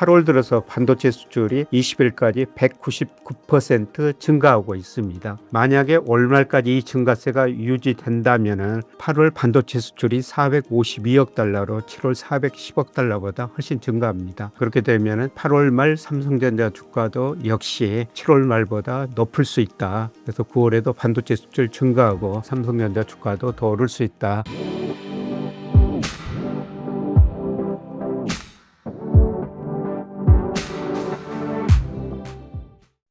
8월 들어서 반도체 수출이 20일까지 199% 증가하고 있습니다. 만약에 올 말까지 이 증가세가 유지된다면 8월 반도체 수출이 452억 달러로 7월 410억 달러보다 훨씬 증가합니다. 그렇게 되면 8월 말 삼성전자 주가도 역시 7월 말보다 높을 수 있다. 그래서 9월에도 반도체 수출 증가하고 삼성전자 주가도 더 오를 수 있다.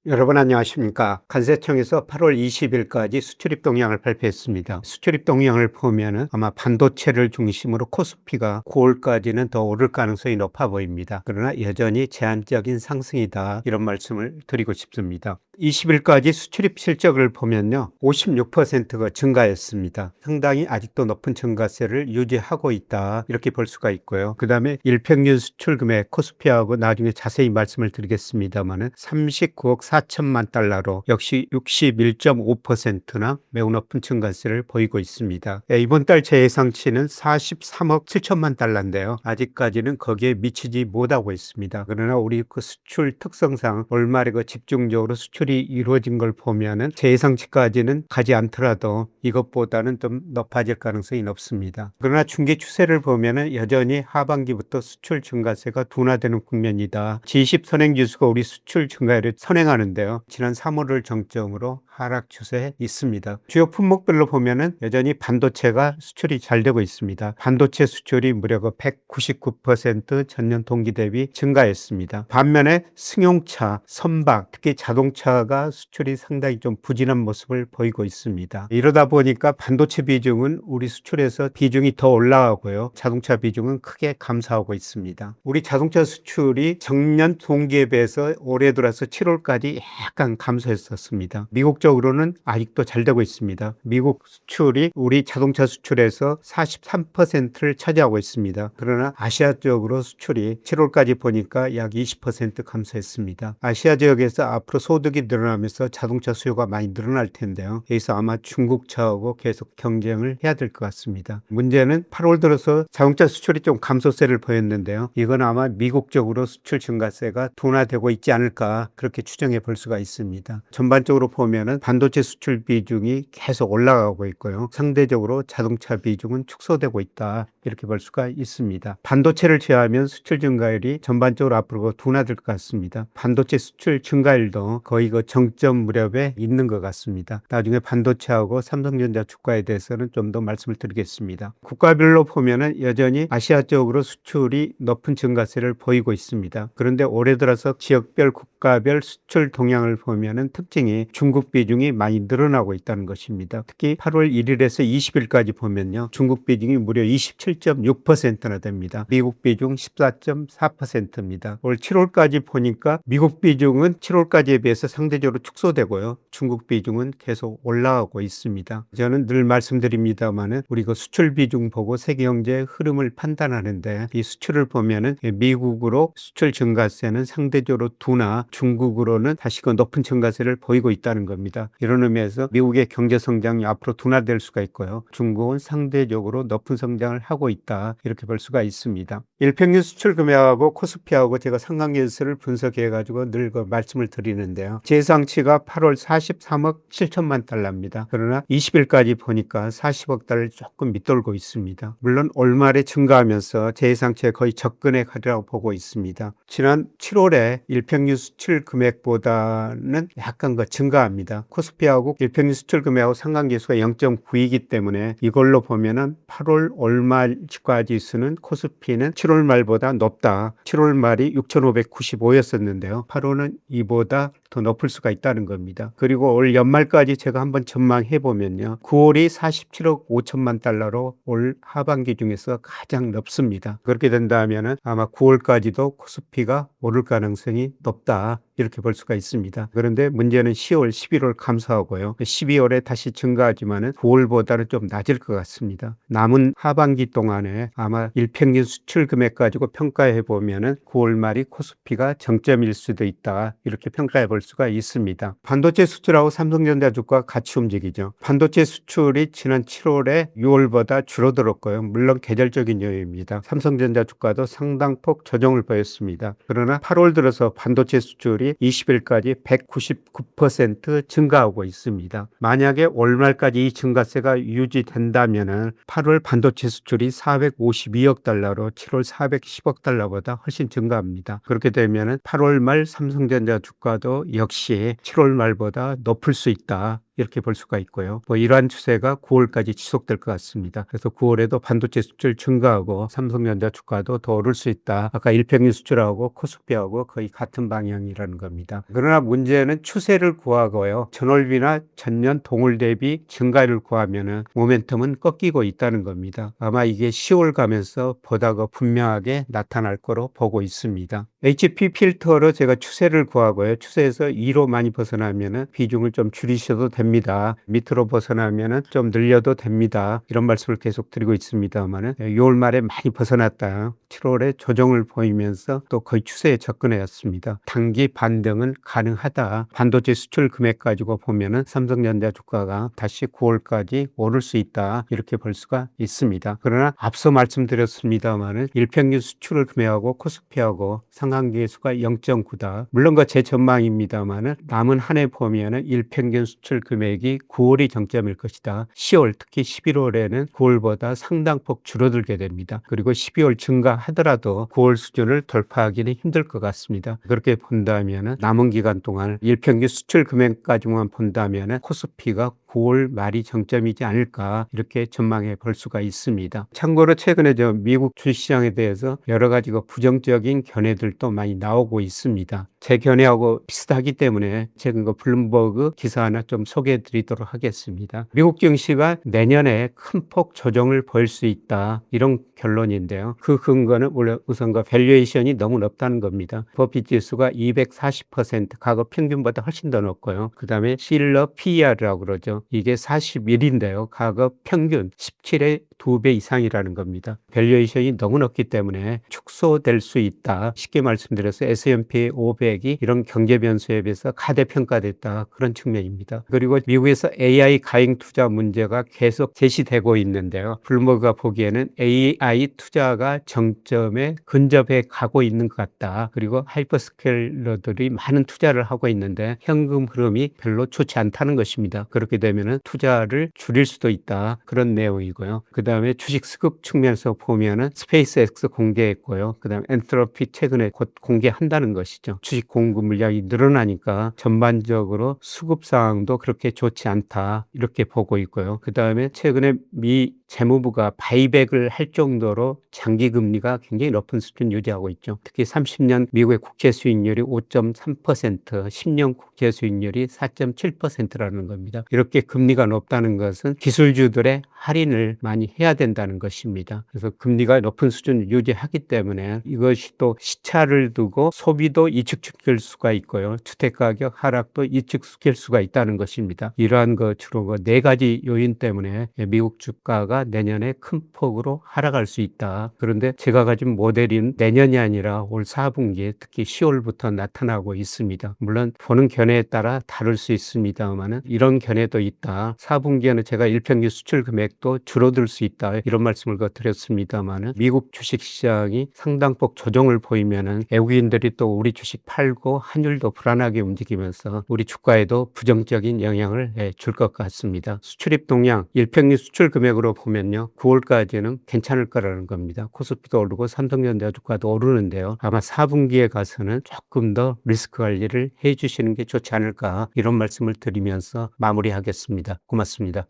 여러분 안녕하십니까. 관세청에서 8월 20일까지 수출입 동향을 발표했습니다. 수출입 동향을 보면은 아마 반도체를 중심으로 코스피가 9월까지는 더 오를 가능성이 높아 보입니다. 그러나 여전히 제한적인 상승이다. 이런 말씀을 드리고 싶습니다. 20일까지 수출입 실적을 보면요. 56%가 증가했습니다. 상당히 아직도 높은 증가세를 유지하고 있다. 이렇게 볼 수가 있고요. 그 다음에 일평균 수출 금액 코스피하고 나중에 자세히 말씀을 드리겠습니다만은 39억 4천만 달러로 역시 61.5%나 매우 높은 증가세를 보이고 있습니다. 이번 달 예상치는 43억 7천만 달러인데요. 아직까지는 거기에 미치지 못하고 있습니다. 그러나 우리 그 수출 특성상 월말에 집중적으로 수출이 이루어진 걸 보면은 제 예상치까지는 가지 않더라도 이것보다는 좀 높아질 가능성이 높습니다. 그러나 중기 추세를 보면은 여전히 하반기부터 수출 증가세가 둔화되는 국면이다. G20 선행지수가 우리 수출 증가율을 선행하는데요. 지난 3월을 정점으로 하락 추세에 있습니다. 주요 품목별로 보면은 여전히 반도체가 수출이 잘 되고 있습니다. 반도체 수출이 무려 199% 전년 동기 대비 증가했습니다. 반면에 승용차, 선박, 특히 자동차가 수출이 상당히 좀 부진한 모습을 보이고 있습니다. 이러다 보니까 반도체 비중은 우리 수출에서 비중이 더 올라가고요. 자동차 비중은 크게 감소하고 있습니다. 우리 자동차 수출이 전년 동기에 비해서 올해 들어서 7월까지 약간 감소했었습니다. 미국적으로는 아직도 잘 되고 있습니다. 미국 수출이 우리 자동차 수출에서 43%를 차지하고 있습니다. 그러나 아시아 쪽으로 수출이 7월까지 보니까 약 20% 감소했습니다. 아시아 지역에서 앞으로 소득이 늘어나면서 자동차 수요가 많이 늘어날 텐데요. 여기서 아마 중국차하고 계속 경쟁을 해야 될 것 같습니다. 문제는 8월 들어서 자동차 수출이 좀 감소세를 보였는데요. 이건 아마 미국 쪽으로 수출 증가세가 둔화되고 있지 않을까 그렇게 추정해 볼 수가 있습니다. 전반적으로 보면은 반도체 수출 비중이 계속 올라가고 있고요. 상대적으로 자동차 비중은 축소되고 있다. 이렇게 볼 수가 있습니다. 반도체를 제외하면 수출 증가율이 전반적으로 앞으로 둔화될 것 같습니다. 반도체 수출 증가율도 거의 그 정점 무렵에 있는 것 같습니다. 나중에 반도체하고 삼성전자 주가에 대해서는 좀 더 말씀을 드리겠습니다. 국가별로 보면은 여전히 아시아 쪽으로 수출이 높은 증가세를 보이고 있습니다. 그런데 올해 들어서 지역별 국가별 수출 동향을 보면은 특징이 중국 비중이 많이 늘어나고 있다는 것입니다. 특히 8월 1일에서 20일까지 보면요. 중국 비중이 무려 27.6%나 됩니다. 미국 비중 14.4%입니다. 올 7월까지 보니까 미국 비중은 7월까지에 비해서 상대적으로 축소되고요. 중국 비중은 계속 올라가고 있습니다. 저는 늘 말씀드립니다만은 우리 그 수출 비중 보고 세계 경제의 흐름을 판단하는데 이 수출을 보면은 미국으로 수출 증가세는 상대적으로 둔화, 중국으로는 다시 그 높은 증가세를 보이고 있다는 겁니다. 이런 의미에서 미국의 경제 성장이 앞으로 둔화될 수가 있고요. 중국은 상대적으로 높은 성장을 하고 있다. 이렇게 볼 수가 있습니다. 일평균 수출 금액하고 코스피하고 제가 상관계수를 분석해 가지고 늘 그 말씀을 드리는데요. 예상치가 8월 43억 7천만 달러입니다. 그러나 20일까지 보니까 40억 달러를 조금 밑돌고 있습니다. 물론 올 말에 증가하면서 제 예상치에 거의 접근해 가리라고 보고 있습니다. 지난 7월에 일평균 수출 금액보다는 약간 그 증가합니다. 코스피하고 일평균 수출 금액하고 상관계수가 0.9이기 때문에 이걸로 보면은 8월 올 말 주가 지수는 코스피는 7월 말보다 높다. 7월 말이 6,595였었는데요. 8월은 이보다 더 높을 수가 있다는 겁니다. 그리고 올 연말까지 제가 한번 전망해 보면요. 9월이 47억 5천만 달러로 올 하반기 중에서 가장 높습니다. 그렇게 된다면은 아마 9월까지도 코스피가 오를 가능성이 높다. 이렇게 볼 수가 있습니다. 그런데 문제는 10월, 11월 감소하고요. 12월에 다시 증가하지만은 9월보다는 좀 낮을 것 같습니다. 남은 하반기 동안에 아마 일평균 수출 금액 가지고 평가해 보면은 9월 말이 코스피가 정점일 수도 있다. 이렇게 평가해 볼 수가 있습니다. 반도체 수출하고 삼성전자 주가 같이 움직이죠. 반도체 수출이 지난 7월에 6월보다 줄어들었고요. 물론 계절적인 요인입니다. 삼성전자 주가도 상당폭 조정을 보였습니다. 그러나 8월 들어서 반도체 수출이 20일까지 199% 증가하고 있습니다. 만약에 올 말까지 이 증가세가 유지된다면은 8월 반도체 수출이 452억 달러로 7월 410억 달러보다 훨씬 증가합니다. 그렇게 되면은 8월 말 삼성전자 주가도 역시 7월 말보다 높을 수 있다. 이렇게 볼 수가 있고요. 이러한 추세가 9월까지 지속될 것 같습니다. 그래서 9월에도 반도체 수출 증가하고 삼성전자 주가도 더 오를 수 있다. 아까 일평균 수출하고 코스피하고 거의 같은 방향이라는 겁니다. 그러나 문제는 추세를 구하고요. 전월비나 전년 동월 대비 증가를 구하면은 모멘텀은 꺾이고 있다는 겁니다. 아마 이게 10월 가면서 보다가 분명하게 나타날 거로 보고 있습니다. HP 필터로 제가 추세를 구하고요. 추세에서 2로 많이 벗어나면은 비중을 좀 줄이셔도 됩니다. 밑으로 벗어나면은 좀 늘려도 됩니다. 이런 말씀을 계속 드리고 있습니다만은 6월 말에 많이 벗어났다. 7월에 조정을 보이면서 또 거의 추세에 접근해 왔습니다. 단기 반등은 가능하다. 반도체 수출 금액 가지고 보면은 삼성전자 주가가 다시 9월까지 오를 수 있다. 이렇게 볼 수가 있습니다. 그러나 앞서 말씀드렸습니다만은 일평균 수출을 금액하고 코스피하고 상한계수가 0.9다. 물론 그 제 전망입니다만은 남은 한 해 보면은 일평균 수출 금액이 9월이 정점일 것이다. 10월 특히 11월에는 9월보다 상당폭 줄어들게 됩니다. 그리고 12월 증가하더라도 9월 수준을 돌파하기는 힘들 것 같습니다. 그렇게 본다면은 남은 기간 동안 일평균 수출 금액까지만 본다면은 코스피가 9월 말이 정점이지 않을까 이렇게 전망해 볼 수가 있습니다. 참고로 최근에 미국 주식시장에 대해서 여러 가지 부정적인 견해들도 많이 나오고 있습니다. 제 견해하고 비슷하기 때문에 최근 블룸버그 기사 하나 좀 소개해 드리도록 하겠습니다. 미국 증시가 내년에 큰 폭 조정을 보일 수 있다. 이런 결론인데요. 그 근거는 우선 밸류에이션이 너무 높다는 겁니다. 버핏 지수가 240% 과거 평균보다 훨씬 더 높고요. 그 다음에 실러 PER이라고 그러죠. 이게 41인데요. 과거 평균 17의 2배 이상이라는 겁니다. 밸류에이션이 너무 높기 때문에 축소될 수 있다. 쉽게 말씀드려서 S&P 500이 이런 경제 변수에 비해서 가대평가됐다. 그런 측면입니다. 그리고 미국에서 AI 가행 투자 문제가 계속 제시되고 있는데요. 블룸버그가 보기에는 AI 투자가 정점에 근접해 가고 있는 것 같다. 그리고 하이퍼스케일러들이 많은 투자를 하고 있는데 현금 흐름이 별로 좋지 않다는 것입니다. 그렇게 되면은 투자를 줄일 수도 있다. 그런 내용이고요. 그 다음에 주식 수급 측면에서 보면은 스페이스X 공개했고요. 그 다음에 엔트로피 최근에 곧 공개한다는 것이죠. 주식 공급 물량이 늘어나니까 전반적으로 수급 상황도 그렇게 좋지 않다. 이렇게 보고 있고요. 그 다음에 최근에 미 재무부가 바이백을 할 정도로 장기 금리가 굉장히 높은 수준 유지하고 있죠. 특히 30년 미국의 국채 수익률이 5.3%, 10년 국채 수익률이 4.7%라는 겁니다. 이렇게 금리가 높다는 것은 기술주들의 할인을 많이 해야 된다는 것입니다. 그래서 금리가 높은 수준을 유지하기 때문에 이것이 또 시차를 두고 소비도 이축시킬 수가 있고요. 주택가격 하락도 이축시킬 수가 있다는 것입니다. 이러한 주로 네 가지 요인 때문에 미국 주가가 내년에 큰 폭으로 하락할 수 있다. 그런데 제가 가진 모델인 내년이 아니라 올 4분기에 특히 10월부터 나타나고 있습니다. 물론 보는 견해에 따라 다를 수 있습니다만 이런 견해도 있다. 4분기에는 제가 일평균 수출 금액도 줄어들 수 있다. 이런 말씀을 드렸습니다만 미국 주식시장이 상당폭 조정을 보이면 외국인들이 또 우리 주식 팔고 환율도 불안하게 움직이면서 우리 주가에도 부정적인 영향을 줄 것 같습니다. 수출입 동향, 일평균 수출 금액으로 보면요. 9월까지는 괜찮을 거라는 겁니다. 코스피도 오르고 삼성전자 주가도 오르는데요. 아마 4분기에 가서는 조금 더 리스크 관리를 해 주시는 게 좋지 않을까 이런 말씀을 드리면서 마무리하겠습니다. 고맙습니다.